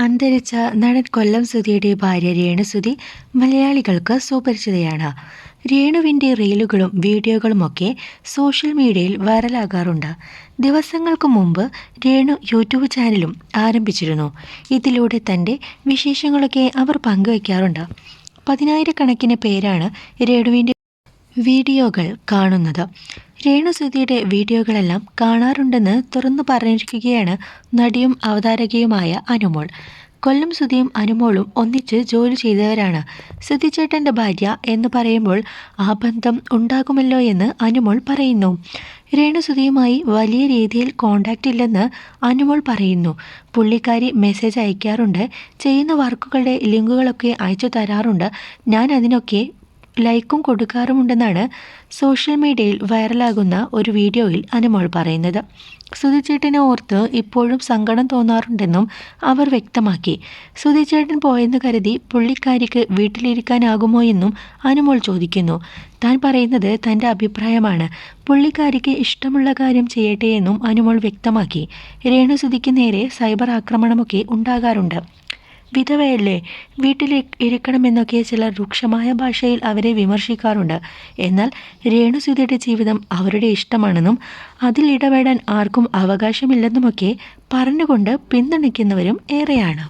അന്തരിച്ച നടൻ കൊല്ലം സുധിയുടെ ഭാര്യ രേണുസുധി മലയാളികൾക്ക് സുപരിചിതയാണ്. രേണുവിൻ്റെ റീലുകളും വീഡിയോകളുമൊക്കെ സോഷ്യൽ മീഡിയയിൽ വൈറലാകാറുണ്ട്. ദിവസങ്ങൾക്ക് മുമ്പ് രേണു യൂട്യൂബ് ചാനലും ആരംഭിച്ചിരുന്നു. ഇതിലൂടെ തൻ്റെ വിശേഷങ്ങളൊക്കെ അവർ പങ്കുവയ്ക്കാറുണ്ട്. പതിനായിരക്കണക്കിന് പേരാണ് രേണുവിൻ്റെ വീഡിയോകൾ കാണുന്നത്. രേണുസുധിയുടെ വീഡിയോകളെല്ലാം കാണാറുണ്ടെന്ന് തുറന്നു പറഞ്ഞിരിക്കുകയാണ് നടിയും അവതാരകയുമായ അനുമോൾ. കൊല്ലം സുധിയും അനുമോളും ഒന്നിച്ച് ജോലി ചെയ്തവരാണ്. സുധിച്ചേട്ടൻ്റെ ഭാര്യ എന്ന് പറയുമ്പോൾ ആ ബന്ധം ഉണ്ടാകുമല്ലോ എന്ന് അനുമോൾ പറയുന്നു. രേണുസുധിയുമായി വലിയ രീതിയിൽ കോണ്ടാക്റ്റ് ഇല്ലെന്ന് അനുമോൾ പറയുന്നു. പുള്ളിക്കാരി മെസ്സേജ് അയക്കാറുണ്ട്, ചെയ്യുന്ന വർക്കുകളുടെ ലിങ്കുകളൊക്കെ അയച്ചു തരാറുണ്ട്, ഞാൻ അതിനൊക്കെ ലൈക്കും കൊടുക്കാറുമുണ്ടെന്നാണ് സോഷ്യൽ മീഡിയയിൽ വൈറലാകുന്ന ഒരു വീഡിയോയിൽ അനുമോൾ പറയുന്നത്. സുധിച്ചേട്ടനെ ഓർത്ത് ഇപ്പോഴും സങ്കടം തോന്നാറുണ്ടെന്നും അവർ വ്യക്തമാക്കി. സുധിച്ചേട്ടൻ പോയെന്ന് കരുതി പുള്ളിക്കാരിക്ക് വീട്ടിലിരിക്കാനാകുമോ എന്നും അനുമോൾ ചോദിക്കുന്നു. താൻ പറയുന്നത് തൻ്റെ അഭിപ്രായമാണ്, പുള്ളിക്കാരിക്ക് ഇഷ്ടമുള്ള കാര്യം ചെയ്യട്ടെ എന്നും അനുമോൾ വ്യക്തമാക്കി. രേണുസുധിക്ക് നേരെ സൈബർ ആക്രമണമൊക്കെ ഉണ്ടാകാറുണ്ട്. വിധവയല്ലേ, വീട്ടിൽ ഇരിക്കണമെന്നൊക്കെ ചിലർ രൂക്ഷമായ ഭാഷയിൽ അവരെ വിമർശിക്കാറുണ്ട്. എന്നാൽ രേണുസുധിയുടെ ജീവിതം അവരുടെ ഇഷ്ടമാണെന്നും അതിൽ ഇടപെടാൻ ആർക്കും അവകാശമില്ലെന്നുമൊക്കെ പറഞ്ഞുകൊണ്ട് പിന്തുണയ്ക്കുന്നവരും ഏറെയാണ്.